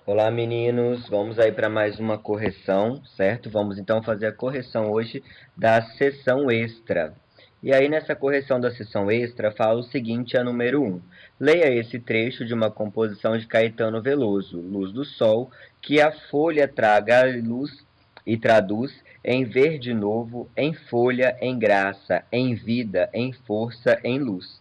Olá, meninos. Vamos aí para mais uma correção, certo? Vamos então fazer a correção hoje da seção extra. E aí, nessa correção da seção extra, fala o seguinte, a número 1. Leia esse trecho de uma composição de Caetano Veloso, Luz do Sol, que a folha traga a luz e traduz em verde novo, em folha, em graça, em vida, em força, em luz.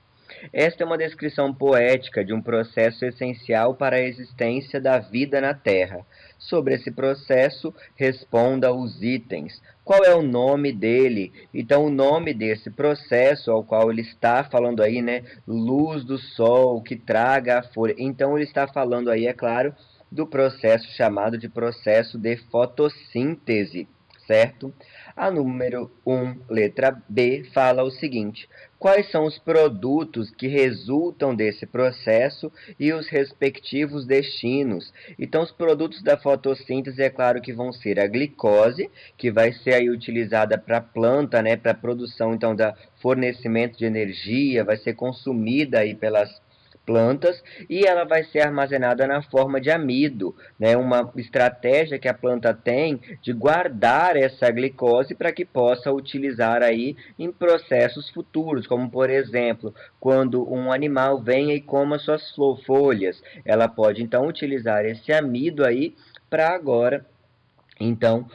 Esta é uma descrição poética de um processo essencial para a existência da vida na Terra. Sobre esse processo, responda os itens. Qual é o nome dele? Então, o nome desse processo ao qual ele está falando aí, né? Luz do sol que traga a folha. Então, ele está falando aí, é claro, do processo chamado de processo de fotossíntese, certo? A número 1, letra B, fala o seguinte: quais são os produtos que resultam desse processo e os respectivos destinos? Então, os produtos da fotossíntese, é claro que vão ser a glicose, que vai ser aí utilizada para a planta, né, para a produção então da fornecimento de energia, vai ser consumida aí pelas plantas e ela vai ser armazenada na forma de amido, né? Uma estratégia que a planta tem de guardar essa glicose para que possa utilizar aí em processos futuros, como por exemplo, quando um animal venha e coma suas folhas, ela pode então utilizar esse amido aí para agora então,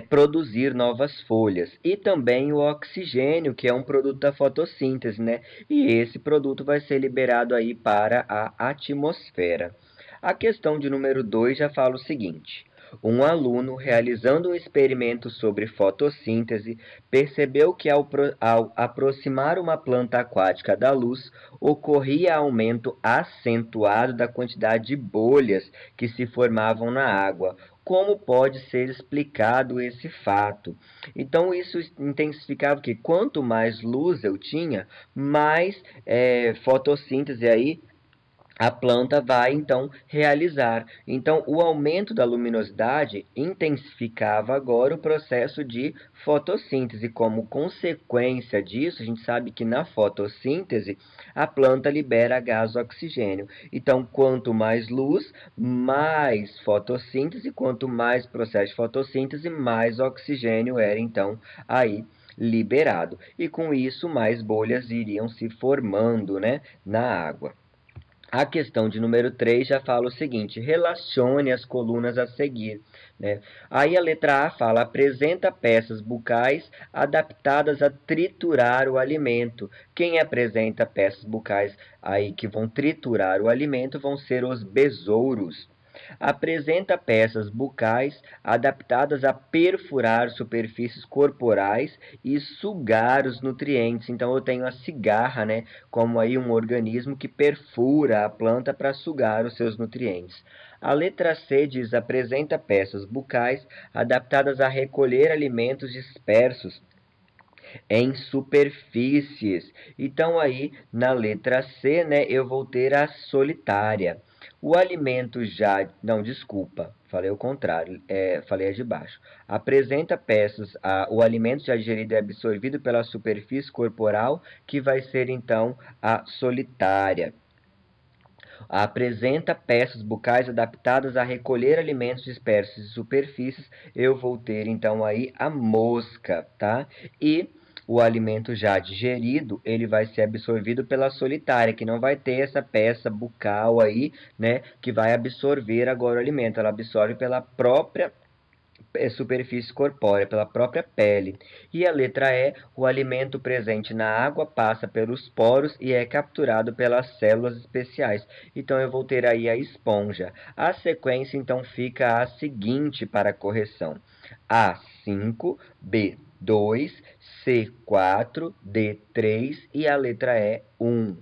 produzir novas folhas. E também o oxigênio, que é um produto da fotossíntese, né? E esse produto vai ser liberado aí para a atmosfera. A questão de número 2 já fala o seguinte: um aluno, realizando um experimento sobre fotossíntese, percebeu que ao aproximar uma planta aquática da luz, ocorria aumento acentuado da quantidade de bolhas que se formavam na água. Como pode ser explicado esse fato? Então, isso intensificava que quanto mais luz eu tinha, mais fotossíntese aí a planta vai então realizar. Então, o aumento da luminosidade intensificava agora o processo de fotossíntese. Como consequência disso, a gente sabe que na fotossíntese a planta libera gás oxigênio. Então, quanto mais luz, mais fotossíntese, quanto mais processo de fotossíntese, mais oxigênio era então aí liberado. E com isso, mais bolhas iriam se formando, né, na água. A questão de número 3 já fala o seguinte: relacione as colunas a seguir. Né? Aí a letra A fala: apresenta peças bucais adaptadas a triturar o alimento. Quem apresenta peças bucais aí que vão triturar o alimento vão ser os besouros. Apresenta peças bucais adaptadas a perfurar superfícies corporais e sugar os nutrientes. Então eu tenho a cigarra, né, como aí um organismo que perfura a planta para sugar os seus nutrientes. A letra C diz: apresenta peças bucais adaptadas a recolher alimentos dispersos em superfícies. Então aí na letra C, né, eu vou ter a solitária. O alimento já, não, desculpa, falei o contrário, falei a de baixo. Apresenta peças, o alimento já digerido e absorvido pela superfície corporal, que vai ser então a solitária. Apresenta peças bucais adaptadas a recolher alimentos dispersos em superfícies, eu vou ter então aí a mosca, tá? E o alimento já digerido, ele vai ser absorvido pela solitária, que não vai ter essa peça bucal aí, né, que vai absorver agora o alimento, ela absorve pela própria superfície corpórea, pela própria pele. E a letra E, o alimento presente na água passa pelos poros e é capturado pelas células especiais. Então eu vou ter aí a esponja. A sequência então fica a seguinte para a correção: A5, B2, C4, D3 e a letra E 1.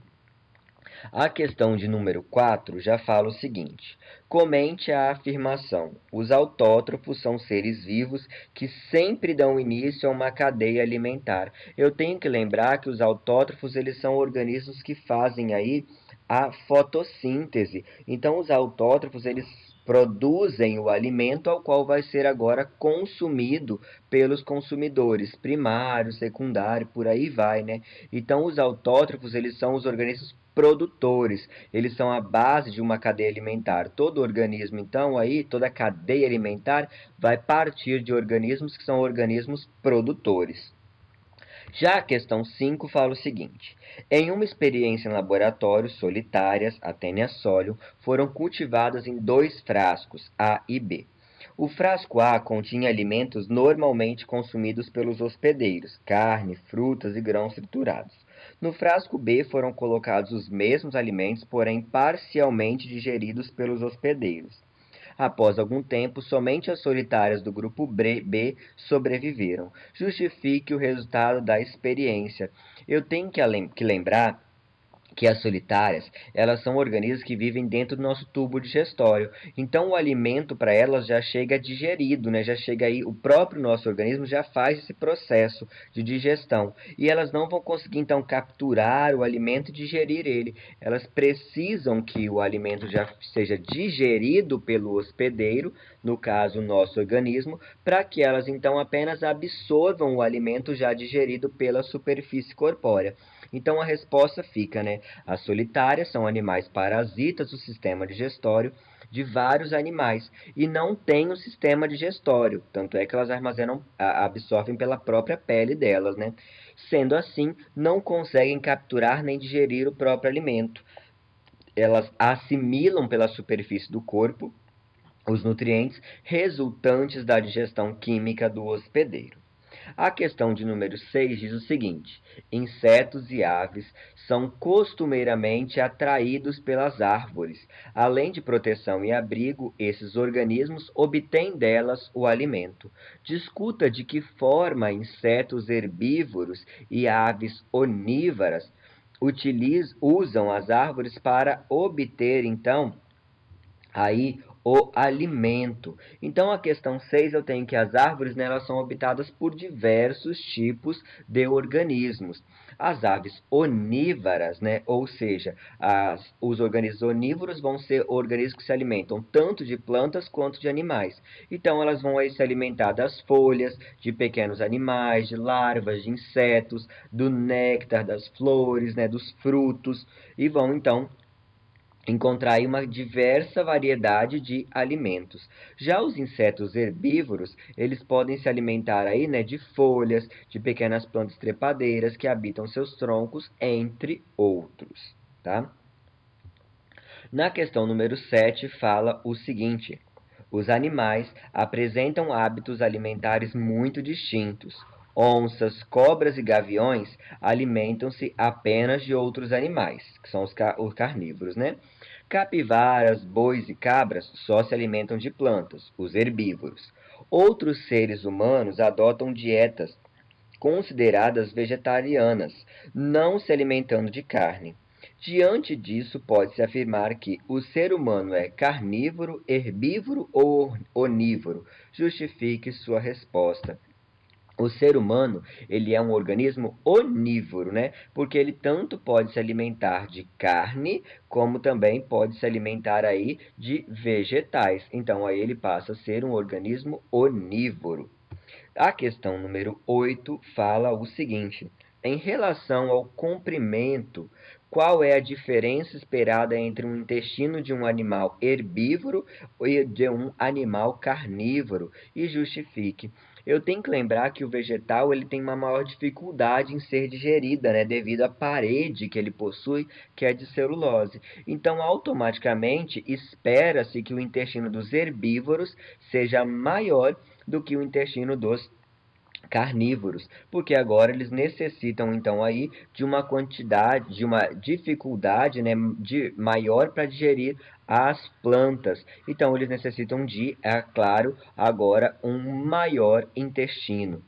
A questão de número 4 já fala o seguinte: comente a afirmação. Os autótrofos são seres vivos que sempre dão início a uma cadeia alimentar. Eu tenho que lembrar que os autótrofos eles são organismos que fazem aí a fotossíntese. Então os autótrofos eles produzem o alimento ao qual vai ser agora consumido pelos consumidores primário, secundário, por aí vai, né? Então os autótrofos eles são os organismos produtores. Eles são a base de uma cadeia alimentar. Todo organismo, então, aí, toda cadeia alimentar vai partir de organismos que são organismos produtores. Já a questão 5 fala o seguinte: em uma experiência em laboratório, solitárias, Athenia Solium, foram cultivadas em 2 frascos, A e B. O frasco A continha alimentos normalmente consumidos pelos hospedeiros, carne, frutas e grãos triturados. No frasco B foram colocados os mesmos alimentos, porém parcialmente digeridos pelos hospedeiros. Após algum tempo, somente as solitárias do grupo B sobreviveram. Justifique o resultado da experiência. Eu tenho que lembrar que as solitárias, elas são organismos que vivem dentro do nosso tubo digestório. Então o alimento para elas já chega digerido, né? Já chega aí, o próprio nosso organismo já faz esse processo de digestão. E elas não vão conseguir então capturar o alimento e digerir ele. Elas precisam que o alimento já seja digerido pelo hospedeiro, no caso o nosso organismo, para que elas então apenas absorvam o alimento já digerido pela superfície corpórea. Então a resposta fica, né? As solitárias são animais parasitas do sistema digestório de vários animais e não têm um sistema digestório, tanto é que elas absorvem pela própria pele delas, né? Sendo assim, não conseguem capturar nem digerir o próprio alimento. Elas assimilam pela superfície do corpo os nutrientes resultantes da digestão química do hospedeiro. A questão de número 6 diz o seguinte: insetos e aves são costumeiramente atraídos pelas árvores. Além de proteção e abrigo, esses organismos obtêm delas o alimento. Discuta de que forma insetos herbívoros e aves onívoras usam as árvores para obter, então, aí o alimento. Então a questão 6 eu tenho que as árvores, né, elas são habitadas por diversos tipos de organismos. As aves onívoras, né, ou seja, os organismos onívoros vão ser organismos que se alimentam tanto de plantas quanto de animais. Então elas vão aí se alimentar das folhas, de pequenos animais, de larvas, de insetos, do néctar das flores, né, dos frutos, e vão então encontrar aí uma diversa variedade de alimentos. Já os insetos herbívoros, eles podem se alimentar aí, né, de folhas, de pequenas plantas trepadeiras que habitam seus troncos, entre outros, tá? Na questão número 7 fala o seguinte: os animais apresentam hábitos alimentares muito distintos. Onças, cobras e gaviões alimentam-se apenas de outros animais, que são os carnívoros, né? Capivaras, bois e cabras só se alimentam de plantas, os herbívoros. Outros seres humanos adotam dietas consideradas vegetarianas, não se alimentando de carne. Diante disso, pode-se afirmar que o ser humano é carnívoro, herbívoro ou onívoro. Justifique sua resposta. O ser humano, ele é um organismo onívoro, né? Porque ele tanto pode se alimentar de carne, como também pode se alimentar aí de vegetais. Então, aí ele passa a ser um organismo onívoro. A questão número 8 fala o seguinte: em relação ao comprimento, qual é a diferença esperada entre um intestino de um animal herbívoro e de um animal carnívoro? E justifique. Eu tenho que lembrar que o vegetal ele tem uma maior dificuldade em ser digerida, né, devido à parede que ele possui, que é de celulose. Então, automaticamente, espera-se que o intestino dos herbívoros seja maior do que o intestino dos carnívoros, porque agora eles necessitam então aí de uma quantidade, de uma dificuldade, né, maior para digerir as plantas. Então eles necessitam de, é claro, agora um maior intestino.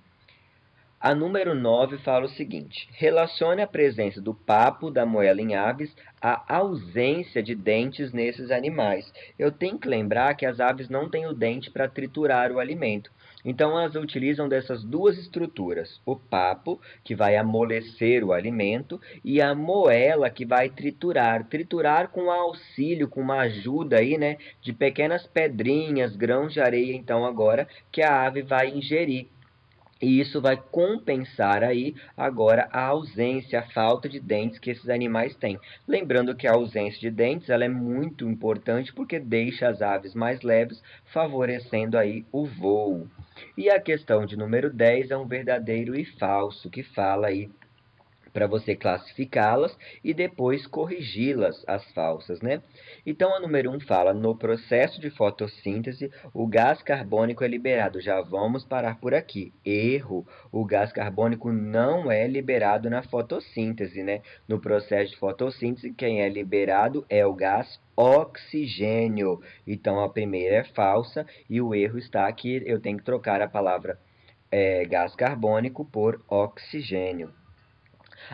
A número 9 fala o seguinte: relacione a presença do papo da moela em aves à ausência de dentes nesses animais. Eu tenho que lembrar que as aves não têm o dente para triturar o alimento. Então, elas utilizam dessas duas estruturas: o papo, que vai amolecer o alimento, e a moela, que vai triturar. Triturar com auxílio, com uma ajuda aí, né, de pequenas pedrinhas, grãos de areia, então, agora, que a ave vai ingerir. E isso vai compensar aí agora a ausência, a falta de dentes que esses animais têm. Lembrando que a ausência de dentes ela é muito importante porque deixa as aves mais leves, favorecendo aí o voo. E a questão de número 10 é um verdadeiro e falso, que fala aí para você classificá-las e depois corrigi-las, as falsas, né? Então, a número 1 fala, no processo de fotossíntese, o gás carbônico é liberado. Já vamos parar por aqui. Erro, o gás carbônico não é liberado na fotossíntese, né? No processo de fotossíntese, quem é liberado é o gás oxigênio. Então, a primeira é falsa e o erro está aqui, eu tenho que trocar a palavra gás carbônico por oxigênio.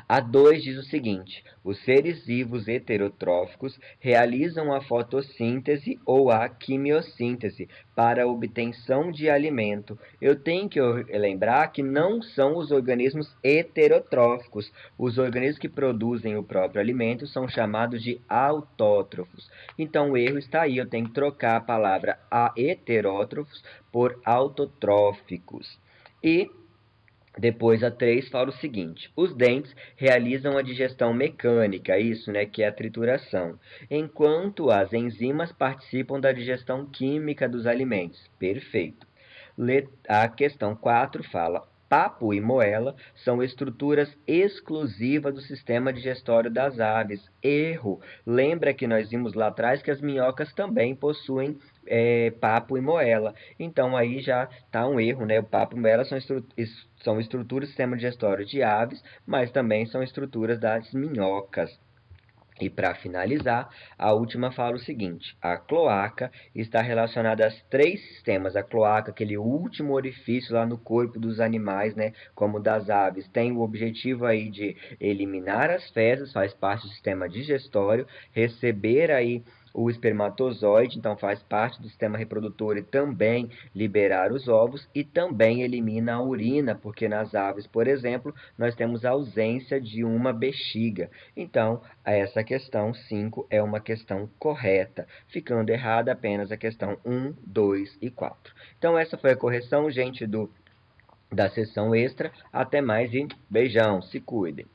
A 2 diz o seguinte: os seres vivos heterotróficos realizam a fotossíntese ou a quimiossíntese para a obtenção de alimento. Eu tenho que lembrar que não são os organismos heterotróficos. Os organismos que produzem o próprio alimento são chamados de autótrofos. Então o erro está aí, eu tenho que trocar a palavra heterótrofos por autotróficos. E depois a 3 fala o seguinte: os dentes realizam a digestão mecânica, isso, né, que é a trituração, enquanto as enzimas participam da digestão química dos alimentos. Perfeito. A questão 4 fala: papo e moela são estruturas exclusivas do sistema digestório das aves. Erro. Lembra que nós vimos lá atrás que as minhocas também possuem papo e moela. Então aí já está um erro, né? O papo e moela são estruturas do sistema digestório de aves, mas também são estruturas das minhocas. E para finalizar, a última fala o seguinte: a cloaca está relacionada a 3 sistemas. A cloaca, aquele último orifício lá no corpo dos animais, né, como das aves, tem o objetivo aí de eliminar as fezes, faz parte do sistema digestório, receber aí o espermatozoide, então faz parte do sistema reprodutor e também liberar os ovos e também elimina a urina, porque nas aves, por exemplo, nós temos a ausência de uma bexiga. Então, essa questão 5 é uma questão correta, ficando errada apenas a questão 1, 2 e 4. Então, essa foi a correção, gente, da sessão extra. Até mais e beijão, se cuidem.